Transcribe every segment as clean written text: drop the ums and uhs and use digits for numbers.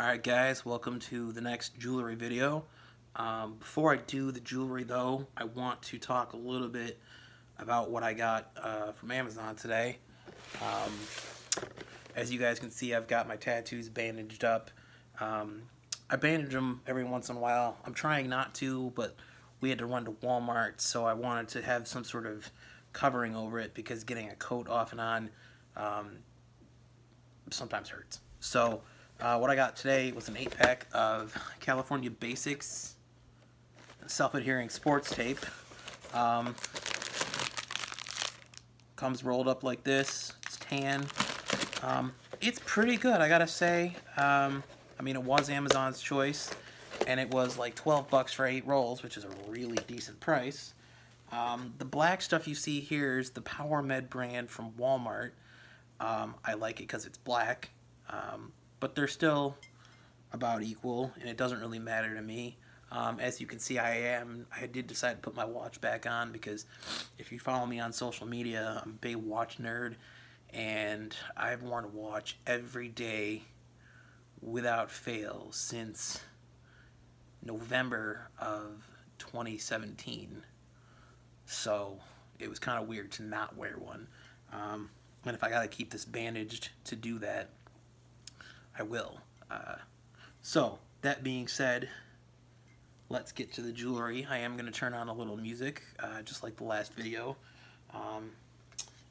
Alright guys, welcome to the next jewelry video. Before I do the jewelry though, I want to talk a little bit about what I got from Amazon today. As you guys can see, I've got my tattoos bandaged up. I bandage them every once in a while. I'm trying not to, but we had to run to Walmart, so I wanted to have some sort of covering over it because getting a coat off and on sometimes hurts. So what I got today was an 8-pack of California Basics self-adhering sports tape. Comes rolled up like this. It's tan. It's pretty good, I gotta say. I mean, it was Amazon's choice, and it was like 12 bucks for 8 rolls, which is a really decent price. The black stuff you see here is the Power Med brand from Walmart. I like it because it's black. But they're still about equal, and it doesn't really matter to me. As you can see, I did decide to put my watch back on because if you follow me on social media, I'm a big watch nerd, and I've worn a watch every day without fail since November of 2017. So it was kind of weird to not wear one. And if I gotta keep this bandaged to do that, I will. So, that being said, let's get to the jewelry. I am going to turn on a little music, just like the last video.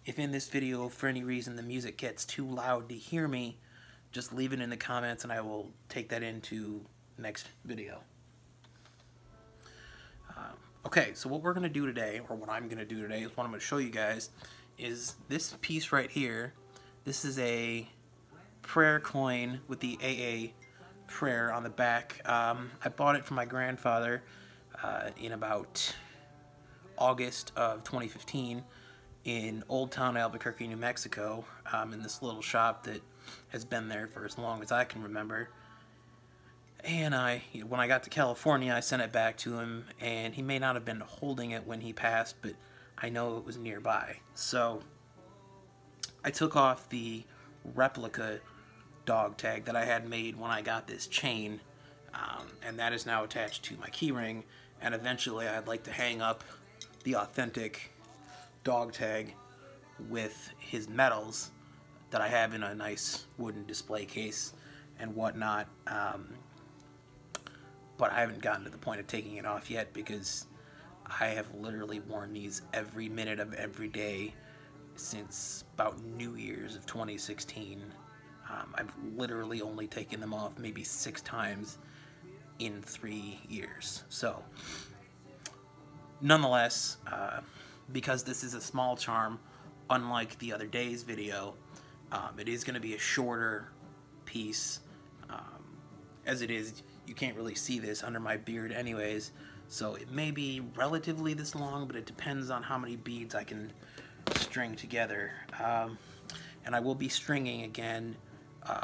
If in this video, for any reason, the music gets too loud to hear me, just leave it in the comments and I will take that into next video. Okay, so what we're going to do today, or what I'm going to do today, is what I'm going to show you guys, is this piece right here. This is a prayer coin with the AA prayer on the back. I bought it from my grandfather in about August of 2015 in Old Town Albuquerque, New Mexico, in this little shop that has been there for as long as I can remember. And when I got to California, I sent it back to him, and he may not have been holding it when he passed, but I know it was nearby. So I took off the replica dog tag that I had made when I got this chain, and that is now attached to my keyring, and eventually I'd like to hang up the authentic dog tag with his medals that I have in a nice wooden display case and whatnot, but I haven't gotten to the point of taking it off yet because I have literally worn these every minute of every day since about New Year's of 2016. I've literally only taken them off maybe 6 times in 3 years. So, nonetheless, because this is a small charm, unlike the other day's video, it is going to be a shorter piece. As it is, you can't really see this under my beard anyways, so it may be relatively this long, but it depends on how many beads I can string together. And I will be stringing again,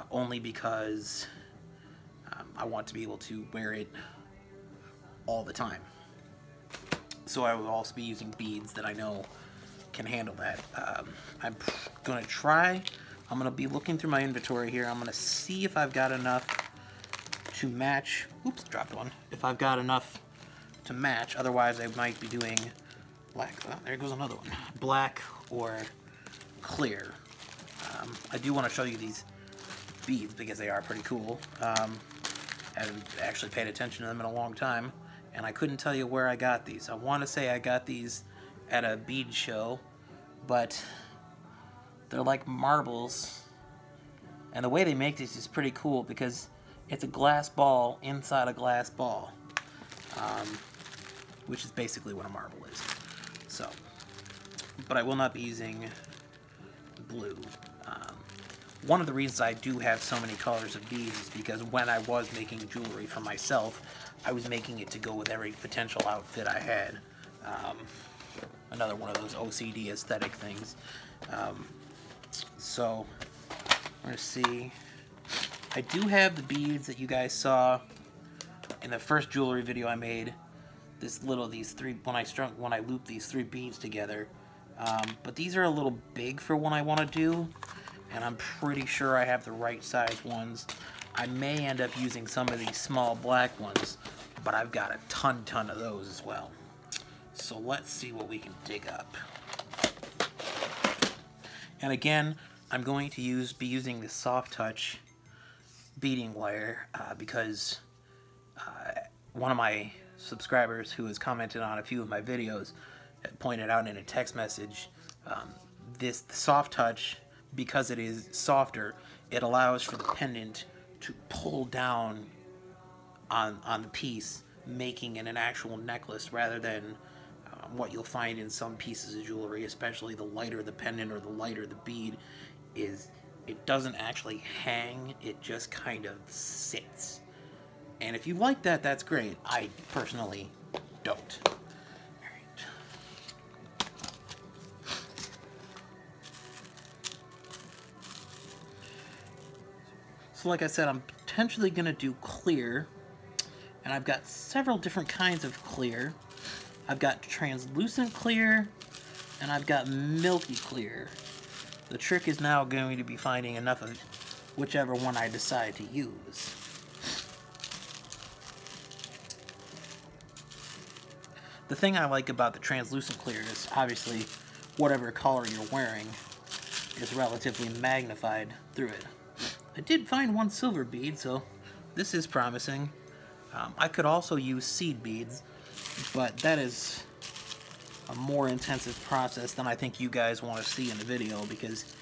only because I want to be able to wear it all the time. So I will also be using beads that I know can handle that. I'm going to try. I'm going to be looking through my inventory here. I'm going to see if I've got enough to match. Oops, dropped one. If I've got enough to match. Otherwise, I might be doing black. Oh, there goes another one. Black or clear. I do want to show you these beads because they are pretty cool. I haven't actually paid attention to them in a long time, and I couldn't tell you where I got these. I want to say I got these at a bead show, but they're like marbles, and the way they make this is pretty cool because it's a glass ball inside a glass ball, which is basically what a marble is. So, but I will not be using blue. One of the reasons I do have so many colors of beads is because when I was making jewelry for myself, I was making it to go with every potential outfit I had. Another one of those OCD aesthetic things. So, we're gonna see. I do have the beads that you guys saw in the first jewelry video I made. These three, when I loop these 3 beads together. But these are a little big for what I want to do, and I'm pretty sure I have the right size ones. I may end up using some of these small black ones, but I've got a ton of those as well. So let's see what we can dig up. And again, I'm going to be using the soft touch beading wire because one of my subscribers who has commented on a few of my videos had pointed out in a text message this soft touch, because it is softer, it allows for the pendant to pull down on the piece, making it an actual necklace rather than what you'll find in some pieces of jewelry, especially the lighter the pendant or the lighter the bead, is it doesn't actually hang, it just kind of sits. And if you like that, that's great. I personally don't. So like I said, I'm potentially going to do clear, and I've got several different kinds of clear. I've got translucent clear, and I've got milky clear. The trick is now going to be finding enough of whichever one I decide to use. The thing I like about the translucent clear is obviously whatever color you're wearing is relatively magnified through it. I did find one silver bead, so this is promising. I could also use seed beads, but that is a more intensive process than I think you guys want to see in the video, because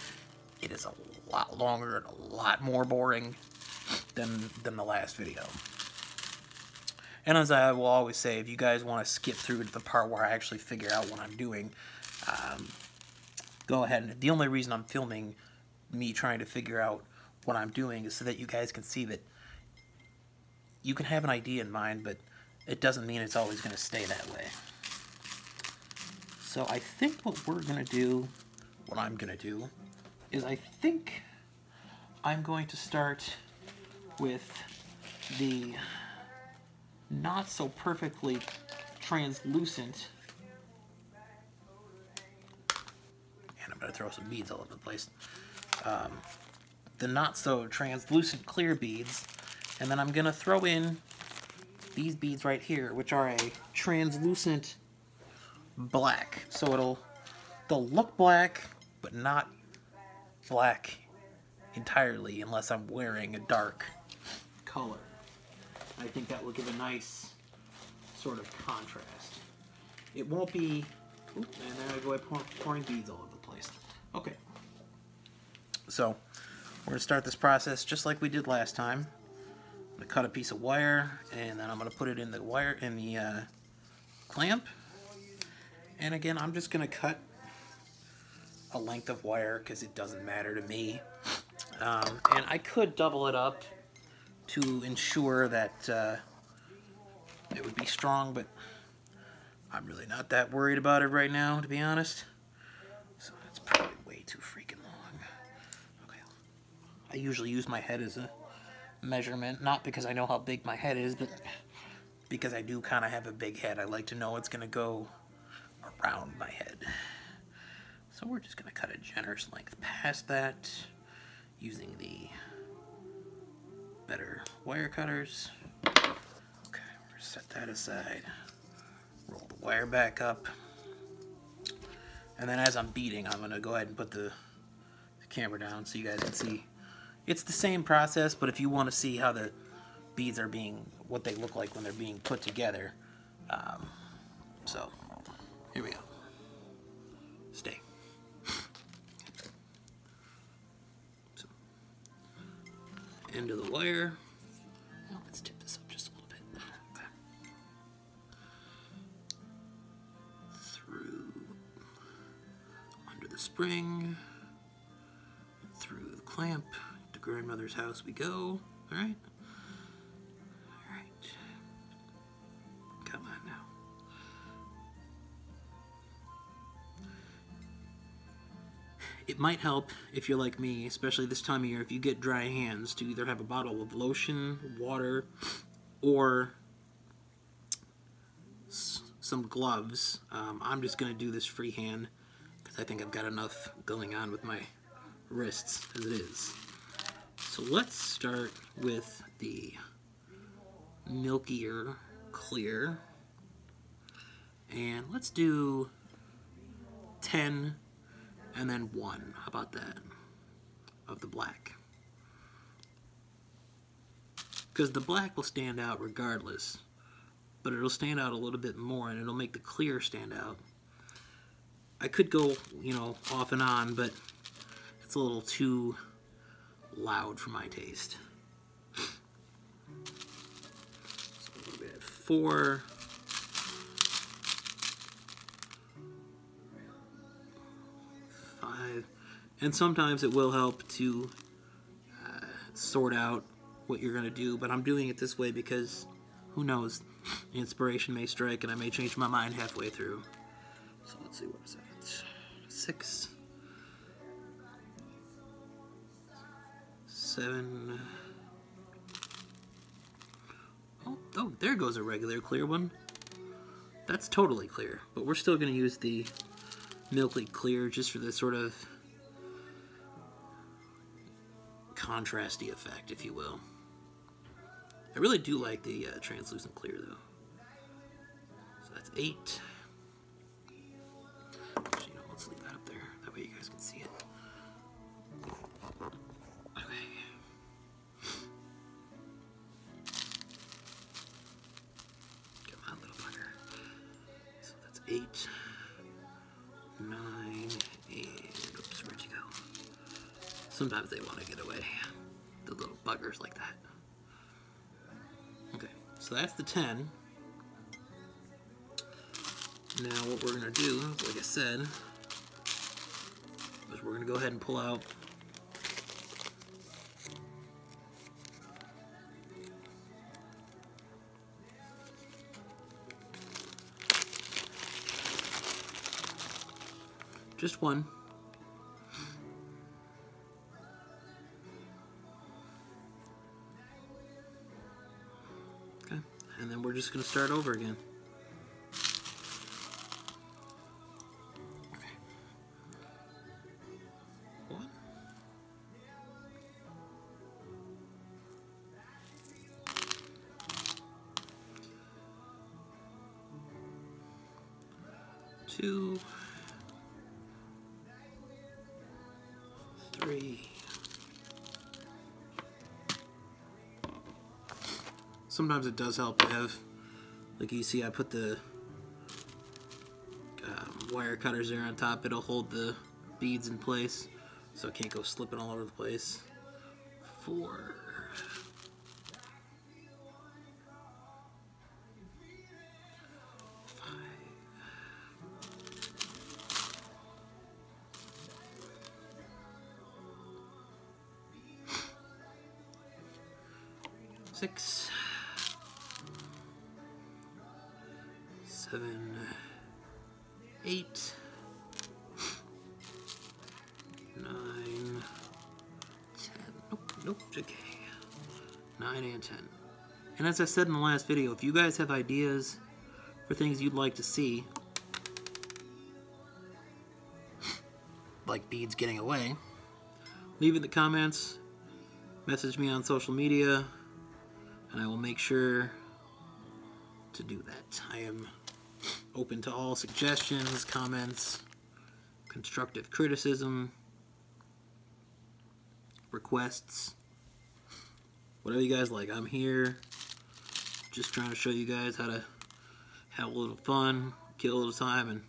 it is a lot longer and a lot more boring than the last video. And as I will always say, if you guys want to skip through to the part where I actually figure out what I'm doing, go ahead. The only reason I'm filming me trying to figure out what I'm doing is so that you guys can see that you can have an idea in mind, but it doesn't mean it's always going to stay that way. So I think what I'm going to do, is I think I'm going to start with the not so perfectly translucent, and I'm going to throw some beads all over the place, the not so translucent clear beads, and then I'm going to throw in these beads right here, which are a translucent black. So they'll look black, but not black entirely unless I'm wearing a dark color. I think that will give a nice sort of contrast. It won't be, and there I go, pouring beads all over the place. Okay, so we're going to start this process just like we did last time. I'm going to cut a piece of wire, and then I'm going to put it in the clamp. And again, I'm just going to cut a length of wire because it doesn't matter to me. And I could double it up to ensure that it would be strong, but I'm really not that worried about it right now, to be honest. So that's probably way too freaking long. Okay. I usually use my head as a measurement, not because I know how big my head is, but because I do kind of have a big head. I like to know it's going to go around my head. So we're just going to cut a generous length past that using the better wire cutters. Okay, we're going to set that aside. Roll the wire back up. And then as I'm beading, I'm going to go ahead and put the camera down so you guys can see. It's the same process, but if you want to see how the beads are what they look like when they're being put together. So, here we go. Stay. So, end of the wire. Well, let's tip this up just a little bit. Okay. Through, under the spring, through the clamp. To grandmother's house we go. All right. Come on now. It might help if you're like me, especially this time of year, if you get dry hands, to either have a bottle of lotion, water, or some gloves. I'm just going to do this freehand because I think I've got enough going on with my wrists as it is. So let's start with the milkier clear. And let's do 10 and then 1. How about that? Of the black. Because the black will stand out regardless, but it'll stand out a little bit more and it'll make the clear stand out. I could go, you know, off and on, but it's a little too loud for my taste. So we'll get 4. 5. And sometimes it will help to sort out what you're going to do, but I'm doing it this way because who knows, inspiration may strike and I may change my mind halfway through. So let's see, what is that? 6, 7. Oh, there goes a regular clear one. That's totally clear, but we're still going to use the milky clear just for this sort of contrasty effect, if you will. I really do like the translucent clear, though. So that's 8. Actually, no, let's leave that up there. That way you guys can see it. Okay. Come on, little bugger. So that's 8, 9, and oops, where'd you go? Sometimes they want to get away. The little buggers like that. Okay, so that's the 10. Now what we're going to do, like I said, is we're going to go ahead and pull out just one. Okay, and then we're just going to start over again. Okay. 1. 2. 3. Sometimes it does help to have, like you see, I put the wire cutters there on top. It'll hold the beads in place, so it can't go slipping all over the place. 4. 5. 6. 7, 8, 9, 10. Nope, okay. 9 and 10. And as I said in the last video, if you guys have ideas for things you'd like to see, like beads getting away, leave it in the comments, message me on social media, and I will make sure to do that. I am open to all suggestions, comments, constructive criticism, requests, whatever you guys like. I'm here just trying to show you guys how to have a little fun, kill a little time, and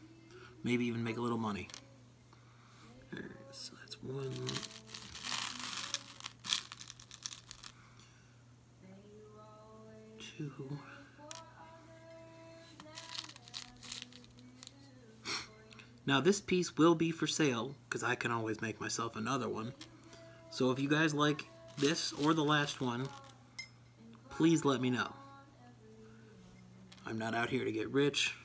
maybe even make a little money. Alright, so that's 1. 2. Now this piece will be for sale, because I can always make myself another one. So if you guys like this or the last one, please let me know. I'm not out here to get rich.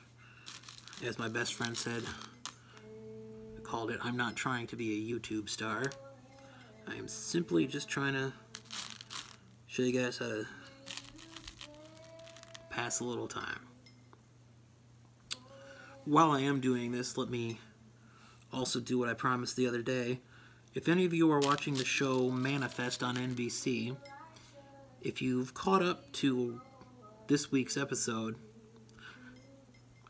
As my best friend said, called it, I'm not trying to be a YouTube star. I am simply just trying to show you guys how to pass a little time. While I am doing this, let me also do what I promised the other day If any of you are watching the show Manifest on NBC, if you've caught up to this week's episode,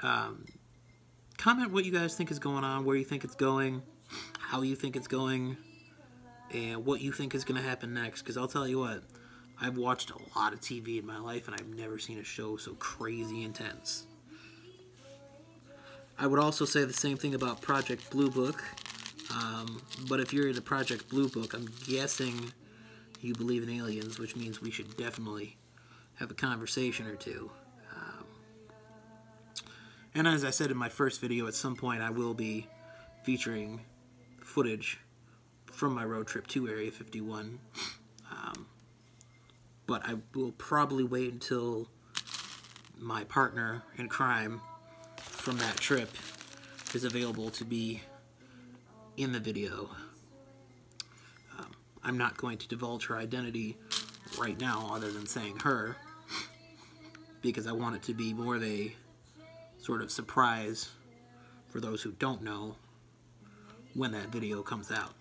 comment what you guys think is going on, where you think it's going, how you think it's going, and what you think is going to happen next. Because I'll tell you what, I've watched a lot of TV in my life, and I've never seen a show so crazy intense. I would also say the same thing about Project Blue Book. But if you're into Project Blue Book, I'm guessing you believe in aliens, which means we should definitely have a conversation or two. And as I said in my first video, at some point I will be featuring footage from my road trip to Area 51. But I will probably wait until my partner in crime from that trip is available to be in the video. I'm not going to divulge her identity right now other than saying her, because I want it to be more of a sort of surprise for those who don't know when that video comes out.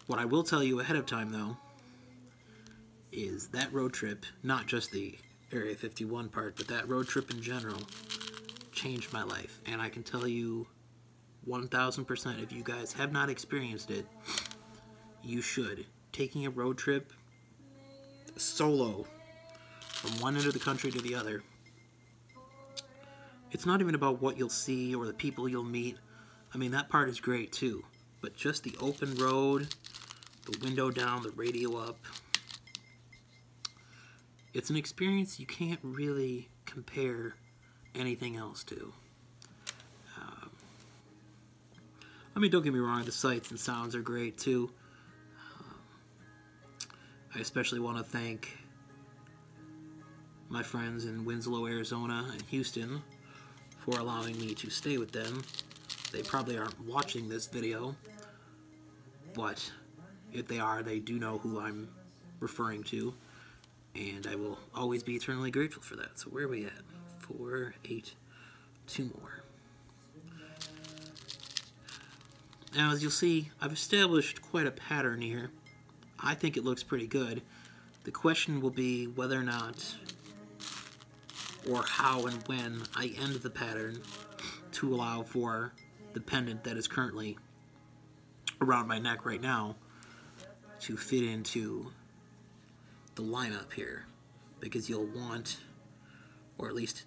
What I will tell you ahead of time, though, is that road trip, not just the Area 51 part, but that road trip in general, changed my life. And I can tell you 1000%, if you guys have not experienced it, you should. Taking a road trip solo from one end of the country to the other, it's not even about what you'll see or the people you'll meet. I mean, that part is great too. But just the open road, the window down, the radio up, it's an experience you can't really compare anything else to. I mean, don't get me wrong, the sights and sounds are great too. I especially want to thank my friends in Winslow, Arizona and Houston for allowing me to stay with them. They probably aren't watching this video, but if they are, they do know who I'm referring to, and I will always be eternally grateful for that. So where are we at? 4, 8, 2 more. Now, as you'll see, I've established quite a pattern here. I think it looks pretty good. The question will be whether or not, or how and when, I end the pattern to allow for the pendant that is currently around my neck right now to fit into the lineup here. Because you'll want, or at least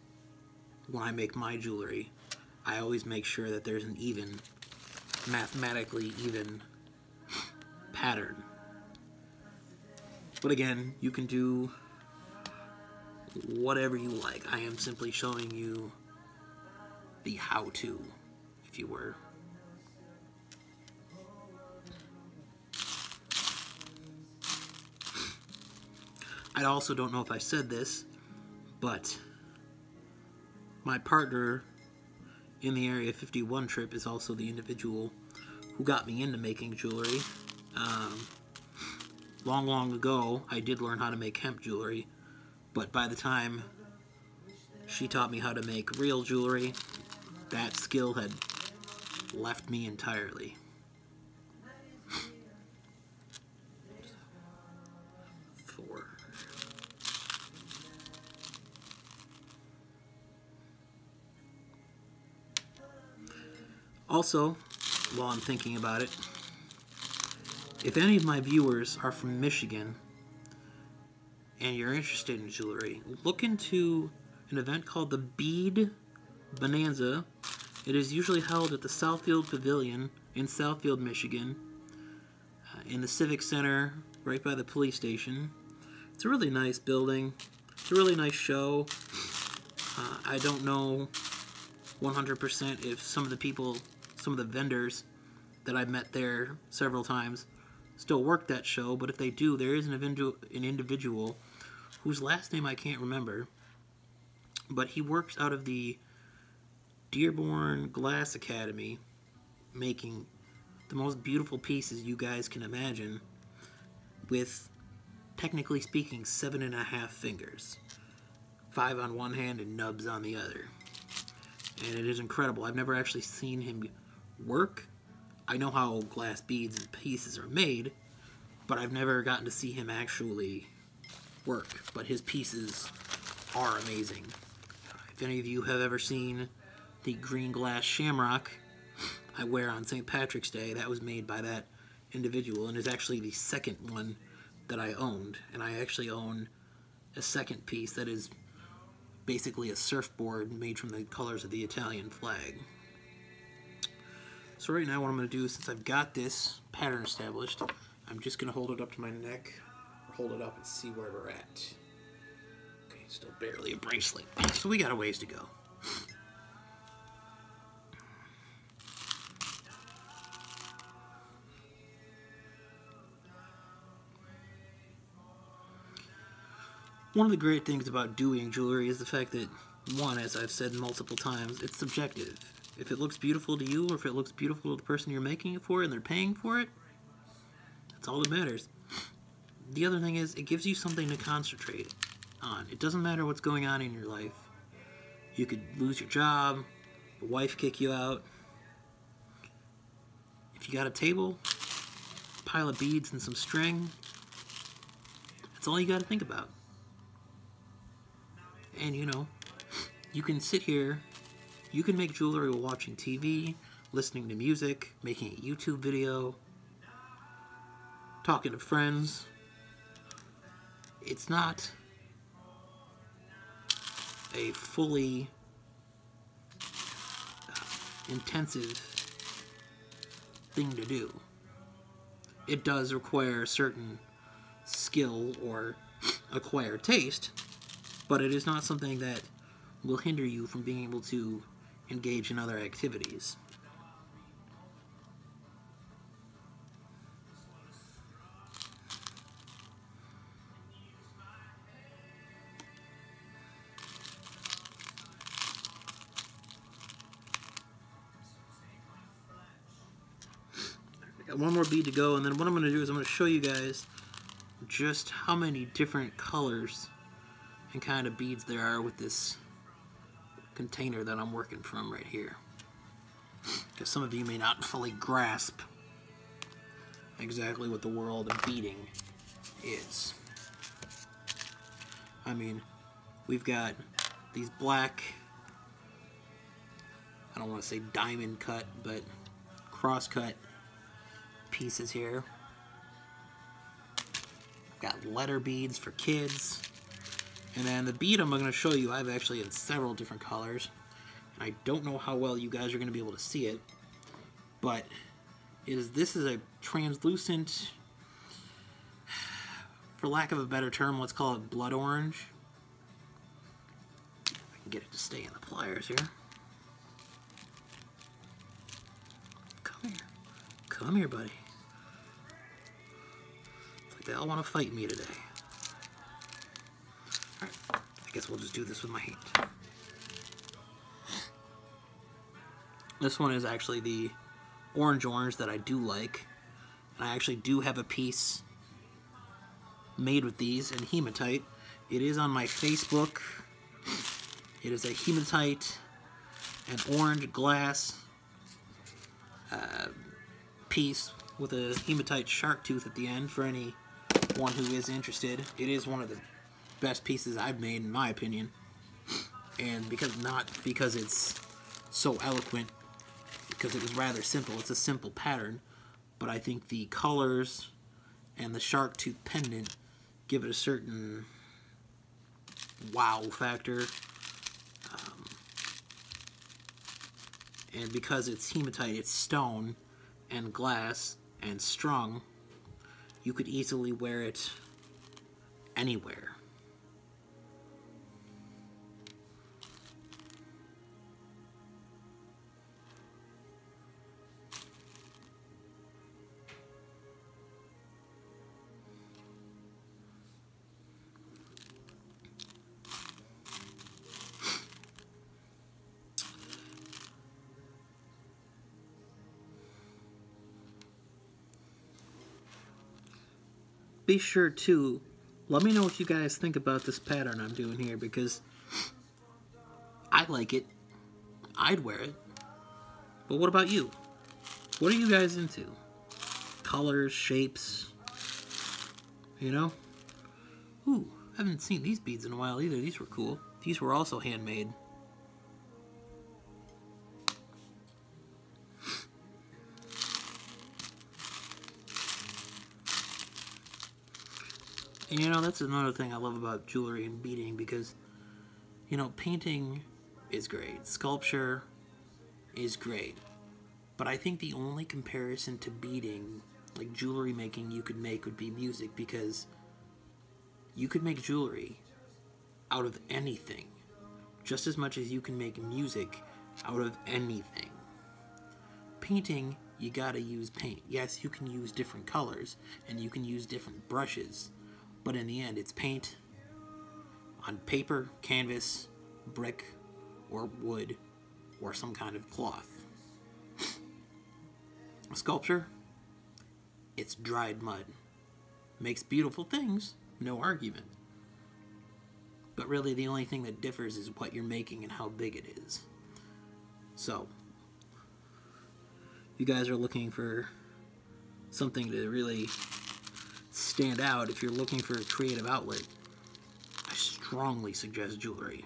when I make my jewelry, I always make sure that there's an even, mathematically even pattern. But again, you can do whatever you like. I am simply showing you the how-to, if you were. I also don't know if I said this, but my partner in the Area 51 trip is also the individual who got me into making jewelry. Long ago, I did learn how to make hemp jewelry, but by the time she taught me how to make real jewelry, that skill had left me entirely. Also, while I'm thinking about it, if any of my viewers are from Michigan and you're interested in jewelry, look into an event called the Bead Bonanza. It is usually held at the Southfield Pavilion in Southfield, Michigan, in the Civic Center right by the police station. It's a really nice building. It's a really nice show. I don't know 100% if some of the people, some of the vendors that I met there several times still work that show, but if they do, there is an individual whose last name I can't remember, but he works out of the Dearborn Glass Academy, making the most beautiful pieces you guys can imagine, with, technically speaking, 7.5 fingers. 5 on one hand and nubs on the other. And it is incredible. I've never actually seen him work. I know how glass beads and pieces are made, but I've never gotten to see him actually work. But his pieces are amazing. If any of you have ever seen the green glass shamrock I wear on St. Patrick's Day, that was made by that individual, and is actually the second one that I owned. And I actually own a second piece that is basically a surfboard made from the colors of the Italian flag. So right now what I'm going to do, since I've got this pattern established, I'm just going to hold it up to my neck, or hold it up and see where we're at. Okay, still barely a bracelet, so we got a ways to go. One of the great things about doing jewelry is the fact that, one, as I've said multiple times, it's subjective. If it looks beautiful to you, or if it looks beautiful to the person you're making it for and they're paying for it, that's all that matters. The other thing is, it gives you something to concentrate on. It doesn't matter what's going on in your life. You could lose your job, your wife kick you out. If you got a table, a pile of beads and some string, that's all you got to think about. And you know, you can sit here, you can make jewelry while watching TV, listening to music, making a YouTube video, talking to friends. It's not a fully intensive thing to do. It does require a certain skill or acquire taste, but it is not something that will hinder you from being able to engage in other activities. I got one more bead to go, and then what I'm going to do is I'm going to show you guys just how many different colors and kind of beads there are with this container that I'm working from right here. Because some of you may not fully grasp exactly what the world of beading is. I mean, we've got these black, I don't want to say diamond cut, but cross cut pieces here. I've got letter beads for kids. And then the bead I'm going to show you, I've actually in several different colors. And I don't know how well you guys are going to be able to see it. But this is a translucent, for lack of a better term, let's call it blood orange. If I can get it to stay in the pliers here. Come here. Come here, buddy. It's like they all want to fight me today. Alright, I guess we'll just do this with my hand. This one is actually the orange that I do like. And I actually do have a piece made with these in hematite. It is on my Facebook. It is a hematite and orange glass piece with a hematite shark tooth at the end for anyone who is interested. It is one of the best pieces I've made, in my opinion. And not because it's so eloquent, because it was rather simple. It's a simple pattern, but I think the colors and the shark tooth pendant give it a certain wow factor. And because it's hematite, it's stone and glass and strung, you could easily wear it anywhere. Be sure to let me know what you guys think about this pattern I'm doing here, because I like it. I'd wear it. But what about you? What are you guys into? Colors, shapes, you know? Ooh, I haven't seen these beads in a while either. These were cool. These were also handmade. And you know, that's another thing I love about jewelry and beading, because, you know, painting is great. Sculpture is great. But I think the only comparison to beading, like jewelry making, you could make would be music, because you could make jewelry out of anything just as much as you can make music out of anything. Painting, you gotta use paint. Yes, you can use different colors and you can use different brushes, but in the end, it's paint on paper, canvas, brick, or wood, or some kind of cloth. A sculpture, it's dried mud. Makes beautiful things, no argument. But really, the only thing that differs is what you're making and how big it is. So, if you guys are looking for something to really stand out, if you're looking for a creative outlet, I strongly suggest jewelry.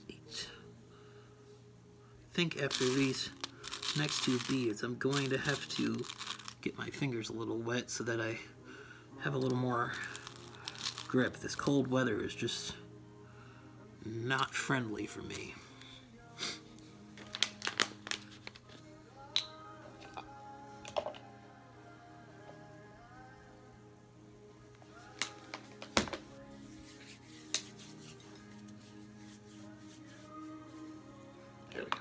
8. I think after these next 2 beads, I'm going to have to get my fingers a little wet so that I have a little more grip. This cold weather is just not friendly for me. There we go.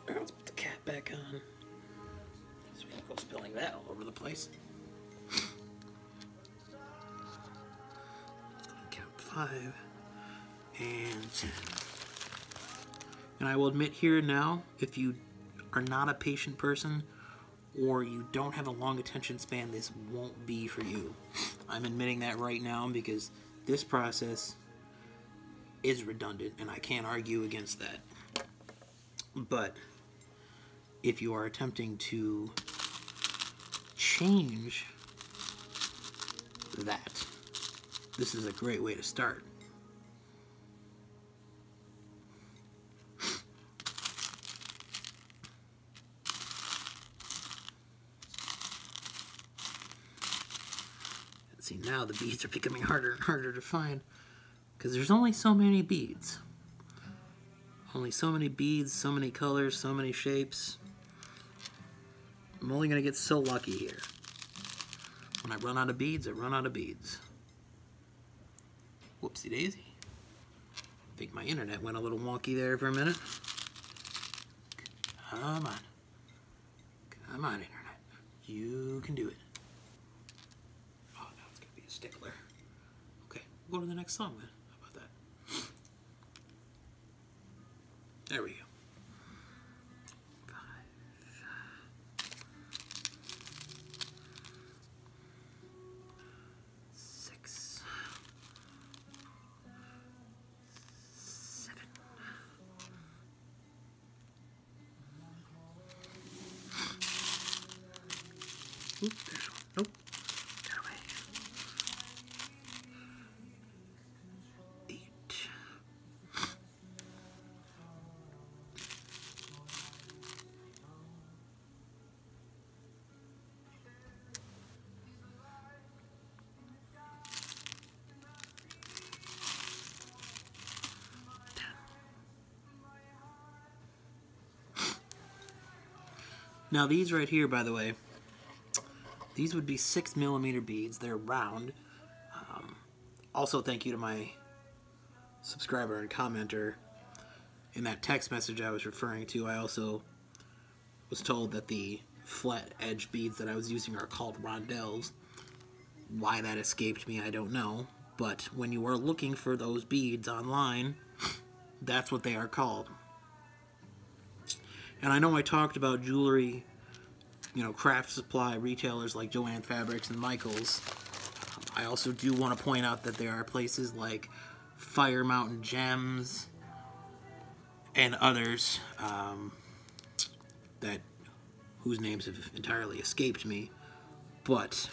Okay. Let's put the cap back on so we can go spilling that all over the place. Count 5 and 10. And I will admit here and now, if you are not a patient person or you don't have a long attention span, this won't be for you. I'm admitting that right now because this process is redundant and I can't argue against that. But if you are attempting to change that, this is a great way to start. See, now the beads are becoming harder and harder to find because there's only so many beads. Only so many beads, so many colors, so many shapes. I'm only going to get so lucky here. When I run out of beads, I run out of beads. Whoopsie daisy. I think my internet went a little wonky there for a minute. Come on. Come on, internet. You can do it. Oh, now it's going to be a stickler. Okay, we'll go to the next song then. How about that? There we go. 5. 6. 7. Oop, there's one. Nope. Get away. 8. Now these right here, by the way, these would be 6mm beads. They're round. Also, thank you to my subscriber and commenter. In that text message I was referring to, I also was told that the flat edge beads that I was using are called rondelles. Why that escaped me, I don't know. But when you are looking for those beads online, that's what they are called. And I know I talked about jewelry, you know, craft supply retailers like Joann Fabrics and Michaels. I also do want to point out that there are places like Fire Mountain Gems, and others that whose names have entirely escaped me, but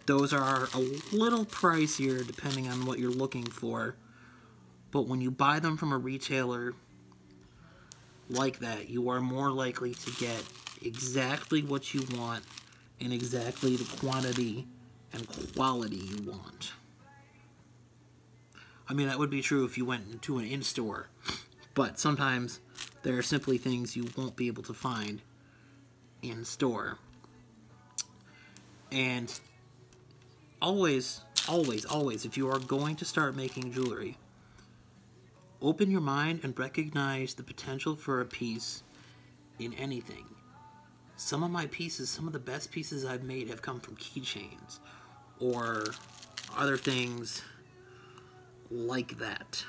those are a little pricier depending on what you're looking for. But when you buy them from a retailer like that, you are more likely to get exactly what you want in exactly the quantity and quality you want. I mean, that would be true if you went to an in-store, but sometimes there are simply things you won't be able to find in-store. And always, always, always, if you are going to start making jewelry, open your mind and recognize the potential for a piece in anything. Some of my pieces, some of the best pieces I've made have come from keychains or other things like that.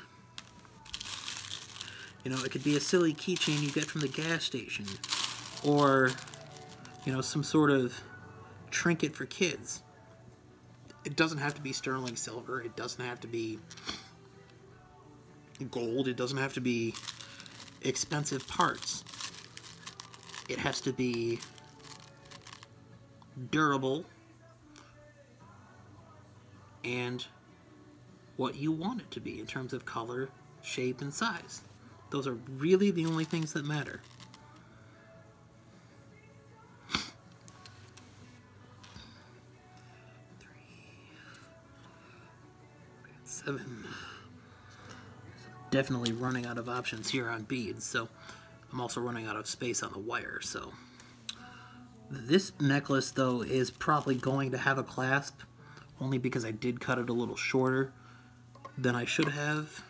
You know, it could be a silly keychain you get from the gas station, or, you know, some sort of trinket for kids. It doesn't have to be sterling silver. It doesn't have to be gold. It doesn't have to be expensive parts. It has to be durable and what you want it to be in terms of color, shape, and size. Those are really the only things that matter. Seven. Definitely running out of options here on beads, so I'm also running out of space on the wire. So this necklace, though, is probably going to have a clasp, only because I did cut it a little shorter than I should have.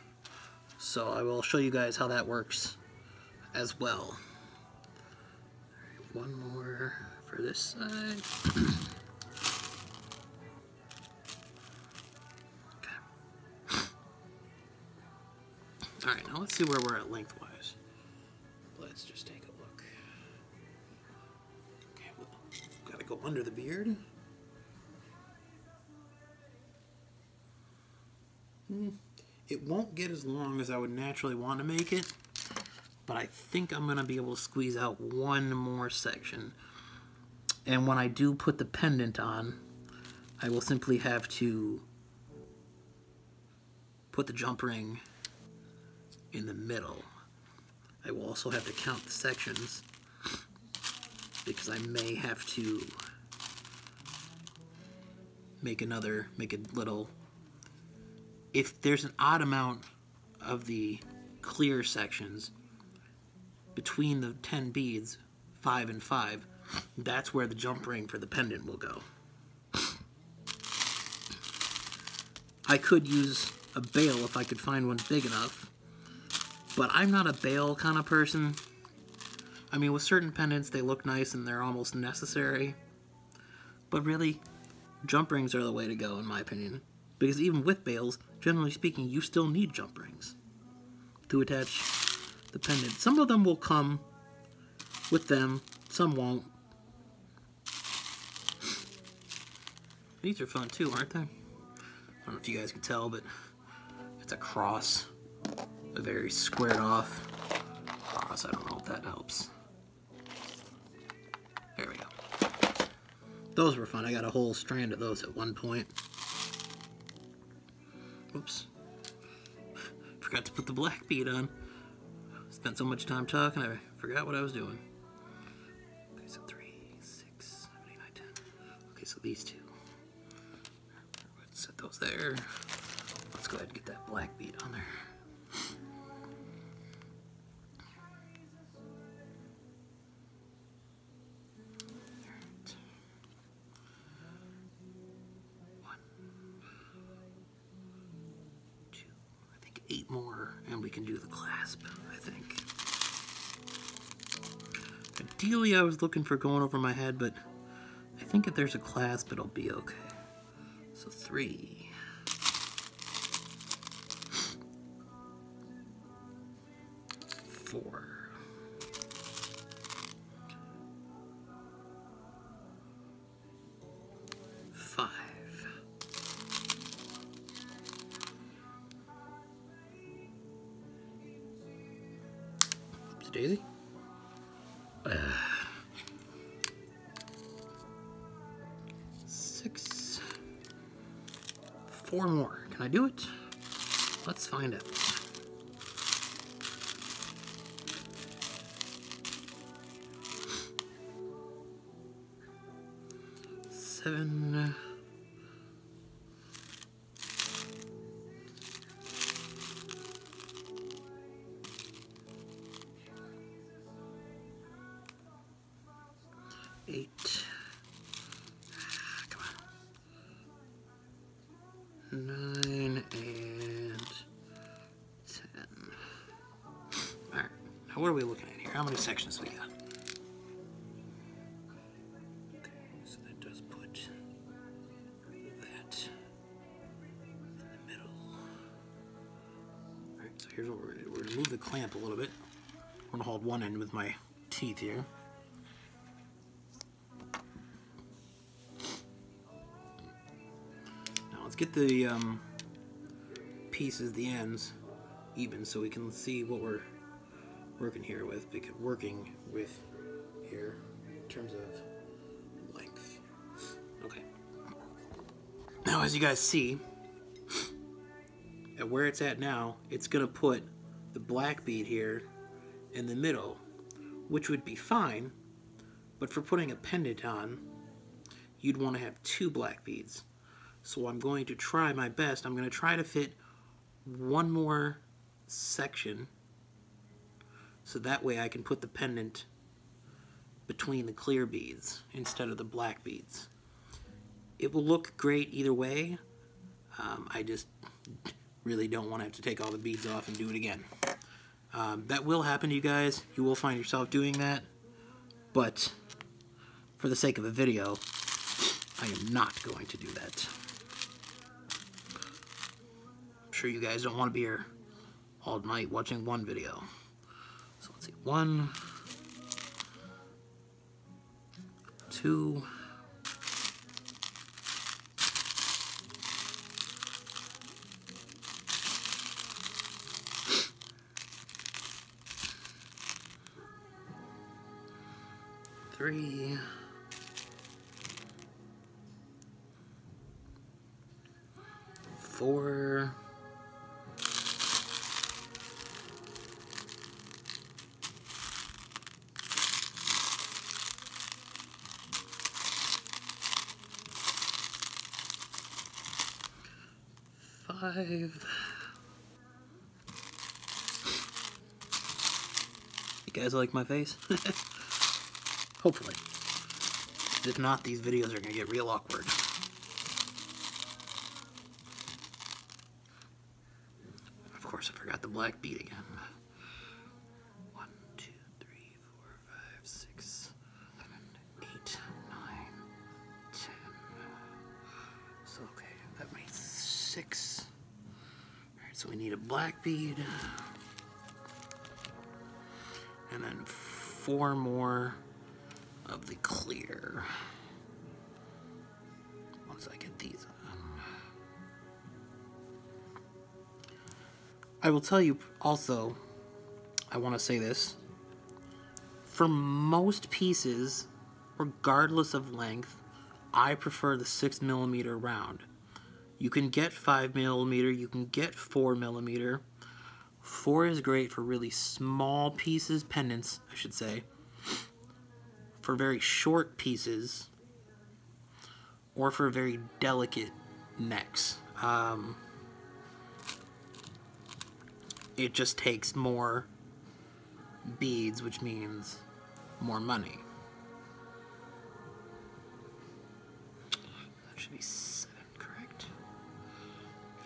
So I will show you guys how that works as well. One more for this side. Alright, now let's see where we're at lengthwise. Let's just take a look. Okay, well, gotta go under the beard. It won't get as long as I would naturally want to make it, but I think I'm going to be able to squeeze out one more section. And when I do put the pendant on, I will simply have to put the jump ring in the middle. I will also have to count the sections because I may have to make a little, if there's an odd amount of the clear sections between the 10 beads, 5 and 5, that's where the jump ring for the pendant will go. I could use a bail if I could find one big enough, but I'm not a bail kind of person. I mean, with certain pendants, they look nice and they're almost necessary, but really, jump rings are the way to go, in my opinion. Because even with bails, generally speaking, you still need jump rings to attach the pendant. Some of them will come with them, some won't. These are fun too, aren't they? I don't know if you guys can tell, but it's a cross. A very squared off cross. I don't know if that helps. There we go. Those were fun. I got a whole strand of those at one point. Oops. Forgot to put the black bead on. Spent so much time talking, I forgot what I was doing. Okay, so 3, 6, 7, 8, 9, 10. Okay, so these two. Let's set those there. Let's go ahead and get that black bead on there. More and we can do the clasp, I think. Ideally I was looking for going over my head, but I think if there's a clasp it'll be okay. So 3, 4, 5, 6, Whoopsie daisy. 6. 4 more. Can I do it? Let's find out. 7. 8. Come on. 9 and 10. Alright, now what are we looking at here? How many sections we got? Okay, so that does put that in the middle. Alright, so here's what we're going to do. We're going to move the clamp a little bit. I'm going to hold one end with my teeth here. Let's get the pieces, the ends, even so we can see what we're working with here in terms of length. Okay. Now, as you guys see, at where it's at now, it's going to put the black bead here in the middle, which would be fine, but for putting a pendant on, you'd want to have 2 black beads. So I'm going to try my best. I'm going to try to fit one more section so that way I can put the pendant between the clear beads instead of the black beads. It will look great either way. I just really don't want to have to take all the beads off and do it again. That will happen to you guys. You will find yourself doing that. But for the sake of a video, I am not going to do that. I'm sure you guys don't want to be here all night watching one video. So let's see. 1, 2, 3, 4, 5. You guys like my face? Hopefully. If not, these videos are going to get real awkward. Of course, I forgot the black bead again. 1, 2, 3, 4, 5, 6, 7, 8, 9, 10. So, okay, that makes 6. Alright, so we need a black bead. And then 4 more of the clear. Once I get these on. I will tell you also, I want to say this. For most pieces, regardless of length, I prefer the 6mm round. You can get 5mm, you can get 4mm. 4 is great for really small pieces, pendants, I should say. For very short pieces, or for very delicate necks. It just takes more beads, which means more money. That should be 7, correct?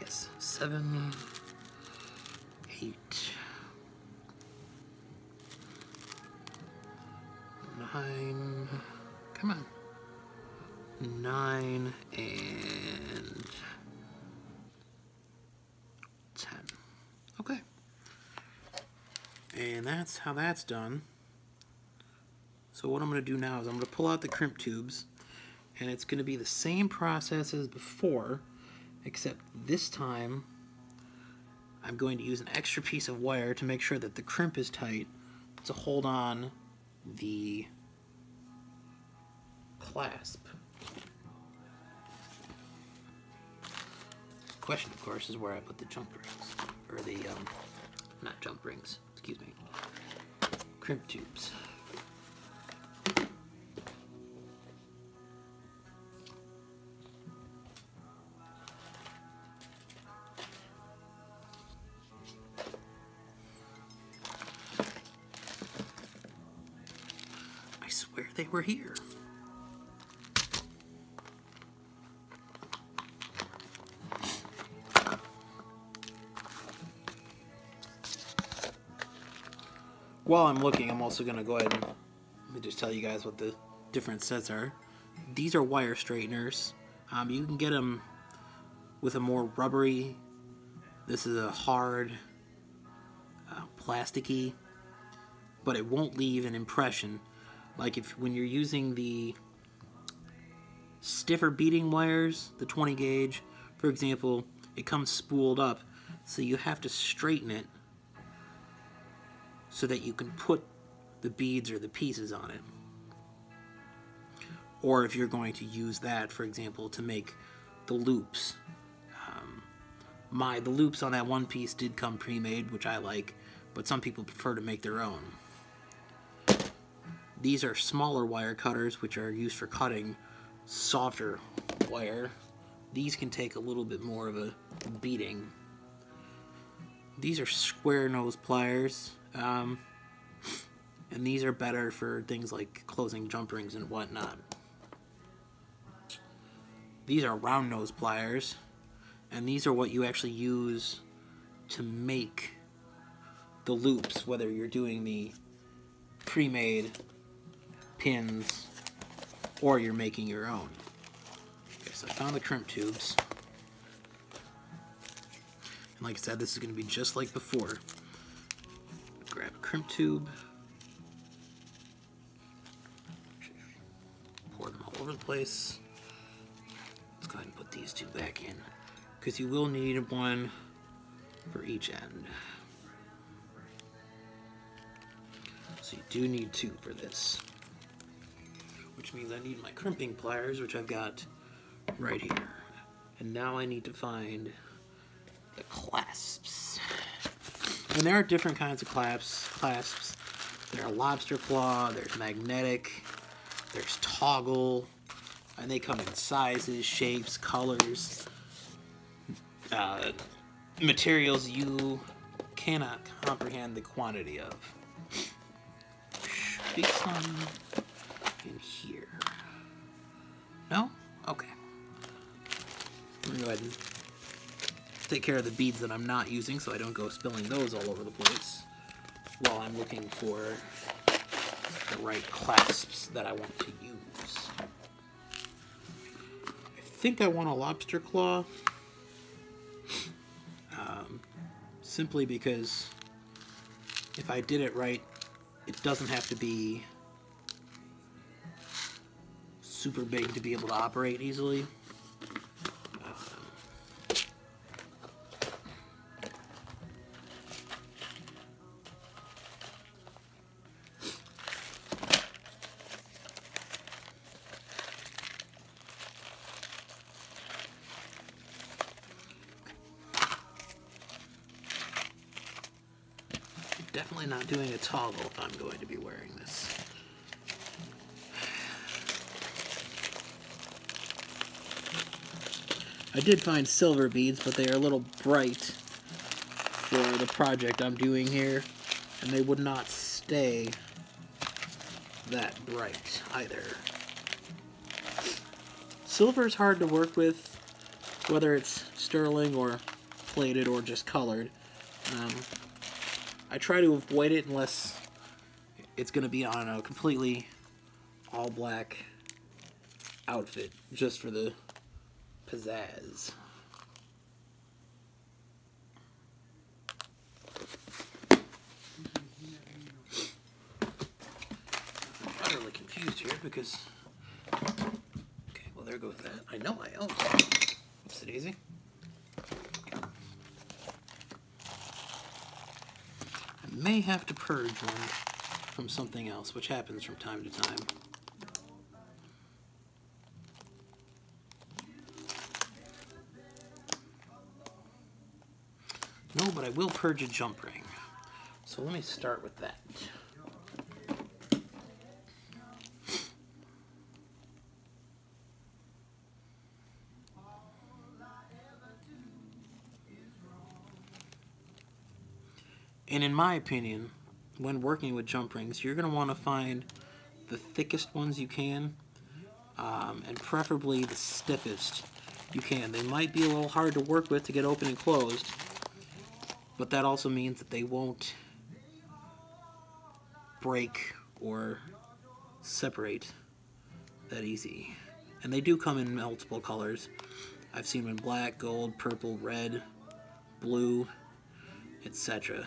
Yes, 7, 8, 9, come on, 9 and 10. Okay. And that's how that's done. So what I'm going to do now is I'm going to pull out the crimp tubes, and it's going to be the same process as before, except this time I'm going to use an extra piece of wire to make sure that the crimp is tight to hold on the clasp. The question, of course, is where I put the jump rings, or the not jump rings, excuse me, crimp tubes. I swear they were here. While I'm looking, I'm also going to go ahead and let me just tell you guys what the different sets are. These are wire straighteners. You can get them with a more rubbery. This is a hard, plasticky, but it won't leave an impression. Like when you're using the stiffer beading wires, the 20 gauge, for example, it comes spooled up, so you have to straighten it so that you can put the beads or the pieces on it. Or if you're going to use that, for example, to make the loops. The loops on that one piece did come pre-made, which I like, but some people prefer to make their own. These are smaller wire cutters, which are used for cutting softer wire. These can take a little bit more of a beating. These are square nose pliers. And these are better for things like closing jump rings and whatnot. These are round nose pliers, and these are what you actually use to make the loops, whether you're doing the pre-made pins or you're making your own. Okay, so I found the crimp tubes. And like I said, this is going to be just like before. Grab a crimp tube, pour them all over the place. Let's go ahead and put these two back in, because you will need one for each end. So you do need two for this, which means I need my crimping pliers, which I've got right here. And now I need to find the clasps. And there are different kinds of clasps. There are lobster claw, there's magnetic, there's toggle, and they come in sizes, shapes, colors, materials you cannot comprehend the quantity of. Should be some in here. No? Okay. I'm gonna go ahead and take care of the beads that I'm not using so I don't go spilling those all over the place while I'm looking for the right clasps that I want to use. I think I want a lobster claw, simply because if I did it right, it doesn't have to be super big to be able to operate easily. Definitely not doing a toggle if I'm going to be wearing this. I did find silver beads, but they are a little bright for the project I'm doing here, and they would not stay that bright either. Silver is hard to work with, whether it's sterling or plated or just colored. I try to avoid it unless it's going to be on a completely all black outfit, just for the pizzazz. I'm utterly confused here because, okay, well there goes that. I know I own it. Oops, daisy. May have to purge one from something else, which happens from time to time. No, but I will purge a jump ring. So let me start with that. And in my opinion, when working with jump rings, you're going to want to find the thickest ones you can, and preferably the stiffest you can. They might be a little hard to work with to get open and closed, but that also means that they won't break or separate that easy. And they do come in multiple colors. I've seen them in black, gold, purple, red, blue, etc.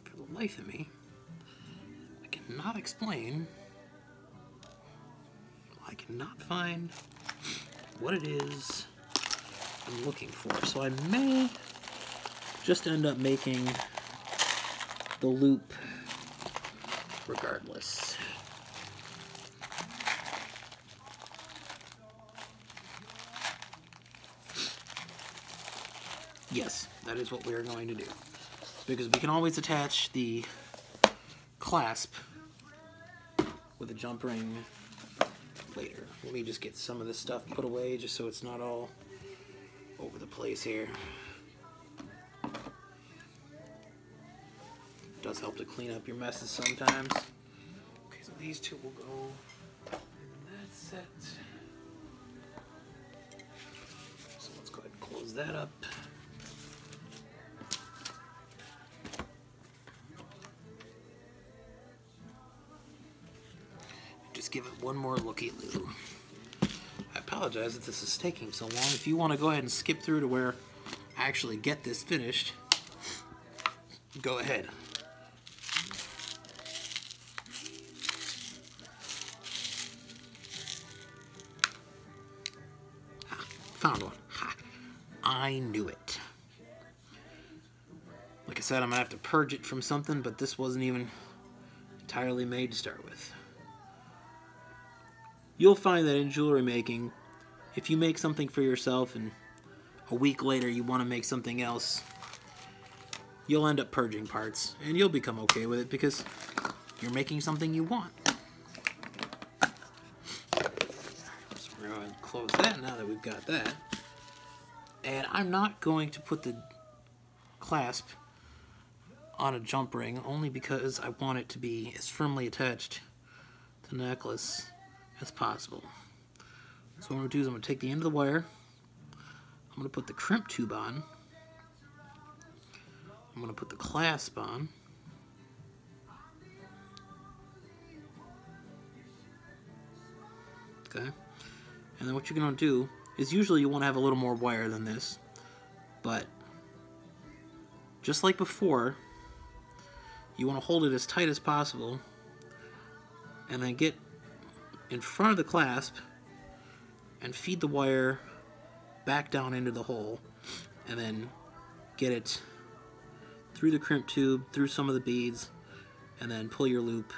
For the life of me, I cannot explain. I cannot find what it is I'm looking for. So I may just end up making the loop regardless. Yes, that is what we are going to do. Because we can always attach the clasp with a jump ring later. Let me just get some of this stuff put away just so it's not all over the place here. It does help to clean up your messes sometimes. Okay, so these two will go in that set. So let's go ahead and close that up. Just give it one more looky-loo. I apologize that this is taking so long. If you want to go ahead and skip through to where I actually get this finished, go ahead. Found one. Ha. I knew it. Like I said, I'm going to have to purge it from something, but this wasn't even entirely made to start with. You'll find that in jewelry making, if you make something for yourself and a week later you want to make something else, you'll end up purging parts, and you'll become okay with it because you're making something you want. So we're going to close that now that we've got that. And I'm not going to put the clasp on a jump ring only because I want it to be as firmly attached to the necklace as possible. So what I'm going to do is I'm going to take the end of the wire, I'm going to put the crimp tube on, I'm going to put the clasp on, okay, and then what you're going to do is usually you want to have a little more wire than this, but just like before, you want to hold it as tight as possible and then get in front of the clasp and feed the wire back down into the hole and then get it through the crimp tube, through some of the beads, and then pull your loop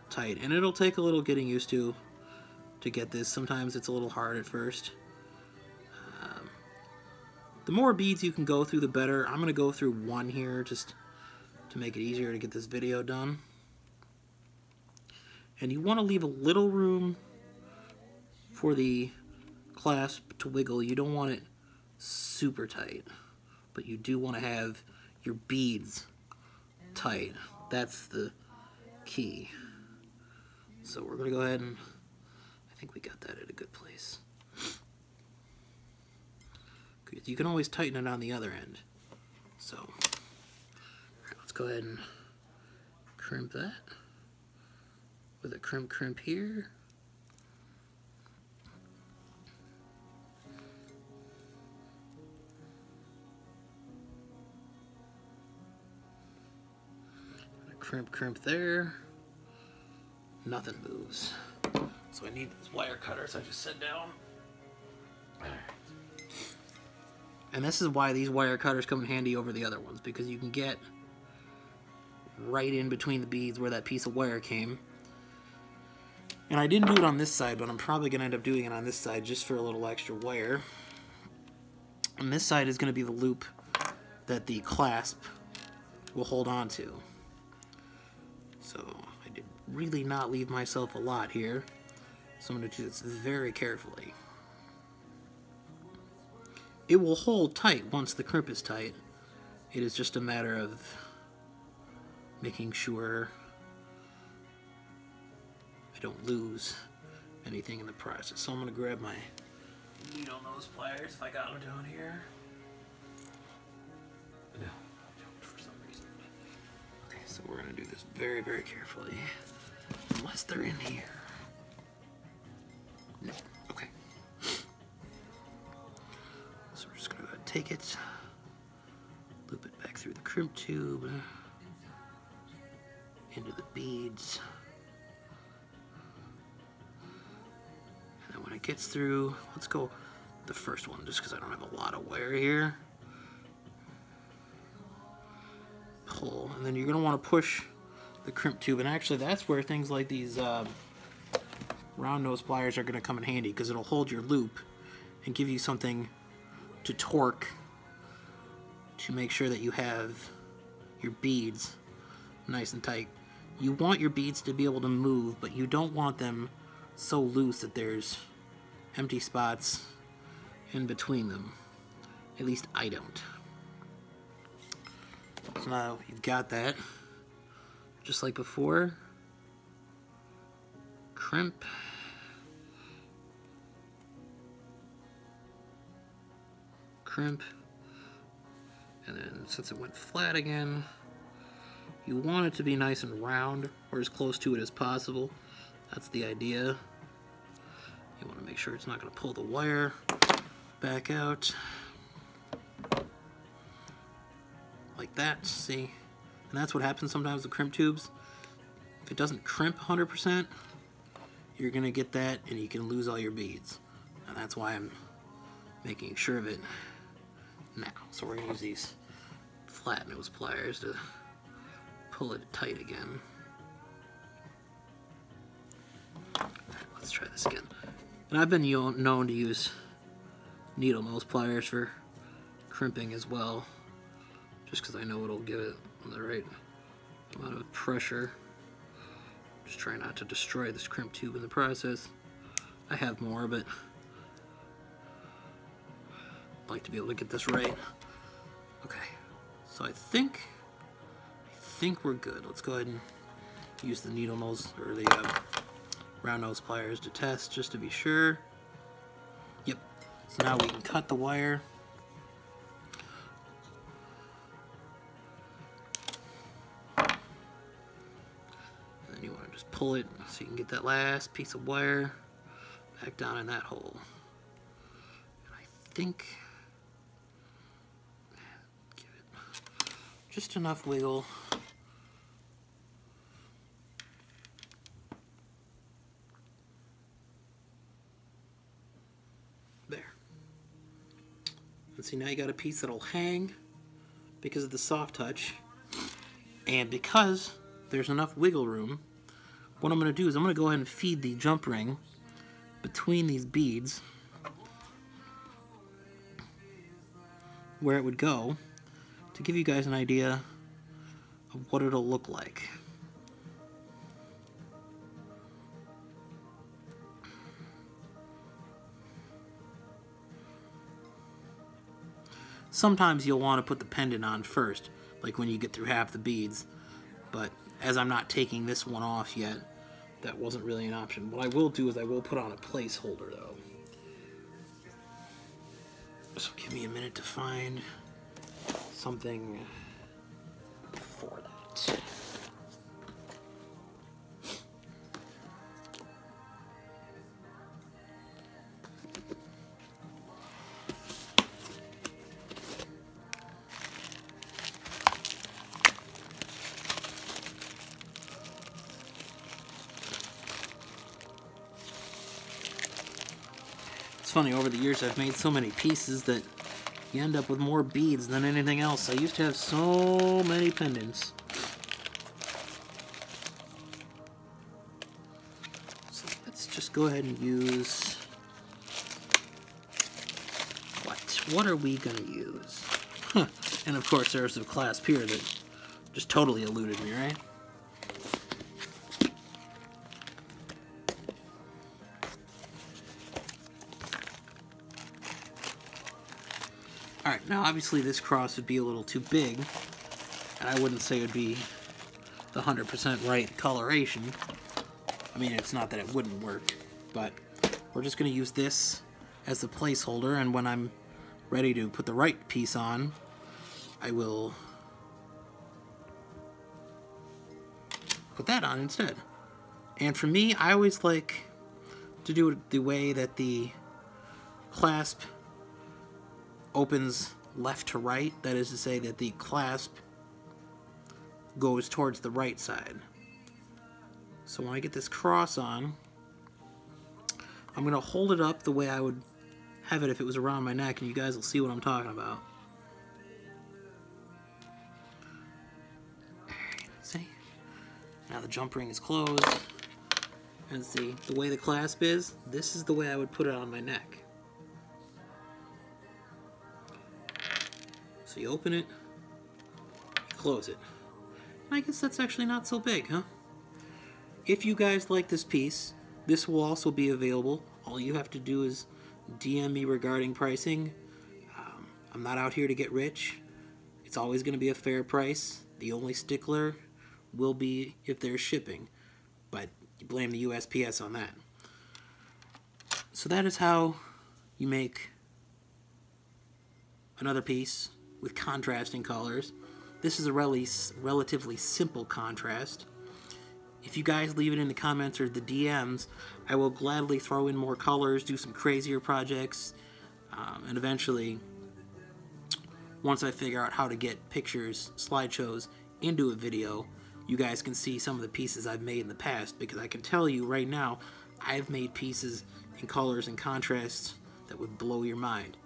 tight. And it'll take a little getting used to get this. Sometimes it's a little hard at first. The more beads you can go through, the better. I'm going to go through one here just to make it easier to get this video done. And you want to leave a little room for the clasp to wiggle. You don't want it super tight, but you do want to have your beads tight. That's the key. So we're going to go ahead and I think we got that at a good place. You can always tighten it on the other end. So let's go ahead and crimp that with a crimp here. And a crimp there. Nothing moves. So I need those wire cutters I just set down. And this is why these wire cutters come in handy over the other ones, because you can get right in between the beads where that piece of wire came. And I didn't do it on this side, but I'm probably going to end up doing it on this side just for a little extra wire. And this side is going to be the loop that the clasp will hold on to. So I did really not leave myself a lot here. So I'm going to do this very carefully. It will hold tight once the crimp is tight. It is just a matter of making sure I don't lose anything in the process. So I'm going to grab my needle nose pliers if I got them down here. No, I don't for some reason. Okay, so we're going to do this very, very carefully. Unless they're in here. No. Okay. So we're just going to take it, loop it back through the crimp tube, into the beads. And then when it gets through, let's go the first one just because I don't have a lot of wire here. Pull, and then you're going to want to push the crimp tube, and actually that's where things like these round nose pliers are going to come in handy, because it'll hold your loop and give you something to torque to make sure that you have your beads nice and tight. You want your beads to be able to move, but you don't want them so loose that there's empty spots in between them. At least I don't. So now you've got that. Just like before, crimp, crimp, and then since it went flat again, you want it to be nice and round, or as close to it as possible. That's the idea. You want to make sure it's not going to pull the wire back out. Like that, see? And that's what happens sometimes with crimp tubes. If it doesn't crimp 100%, you're going to get that and you can lose all your beads. And that's why I'm making sure of it now. So we're going to use these flat nose pliers to pull it tight again. Let's try this again. And I've been known to use needle nose pliers for crimping as well, just because I know it'll give it the right amount of pressure. Just try not to destroy this crimp tube in the process. I have more, but I'd like to be able to get this right. Okay, so I think we're good. Let's go ahead and use the needle nose, or the round nose pliers to test, just to be sure. Yep, so now we can cut the wire. You want to just pull it so you can get that last piece of wire back down in that hole. And I think, give it just enough wiggle. There. And see, now you got a piece that'll hang because of the soft touch, and because there's enough wiggle room. What I'm going to do is I'm going to go ahead and feed the jump ring between these beads where it would go, to give you guys an idea of what it'll look like. Sometimes you'll want to put the pendant on first, like when you get through half the beads, but as I'm not taking this one off yet, that wasn't really an option. What I will do is I will put on a placeholder though. So give me a minute to find something for that. It's funny, over the years I've made so many pieces that you end up with more beads than anything else. I used to have so many pendants. let's just go ahead and use... What are we going to use? Huh. And of course there's a clasp here that just totally eluded me, right? Alright, now obviously this cross would be a little too big, and I wouldn't say it would be the 100% right coloration. I mean, it's not that it wouldn't work, but we're just going to use this as the placeholder, and when I'm ready to put the right piece on, I will put that on instead. And for me, I always like to do it the way that the clasp opens left to right. That is to say that the clasp goes towards the right side. So when I get this cross on, I'm going to hold it up the way I would have it if it was around my neck, and you guys will see what I'm talking about. See? Now the jump ring is closed. And see, the way the clasp is, this is the way I would put it on my neck. So you open it, you close it. And I guess that's actually not so big, huh? If you guys like this piece, this will also be available. All you have to do is DM me regarding pricing. I'm not out here to get rich. It's always going to be a fair price. The only stickler will be if there's shipping. But you blame the USPS on that. So that is how you make another piece with contrasting colors. This is a relatively simple contrast. If you guys leave it in the comments or the DMs, I will gladly throw in more colors, do some crazier projects, and eventually, once I figure out how to get pictures, slideshows into a video, you guys can see some of the pieces I've made in the past, because I can tell you right now, I've made pieces in colors and contrasts that would blow your mind.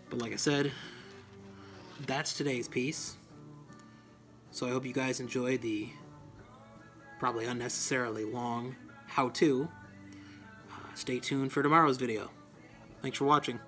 But like I said, that's today's piece. So I hope you guys enjoyed the probably unnecessarily long how-to. Stay tuned for tomorrow's video. Thanks for watching.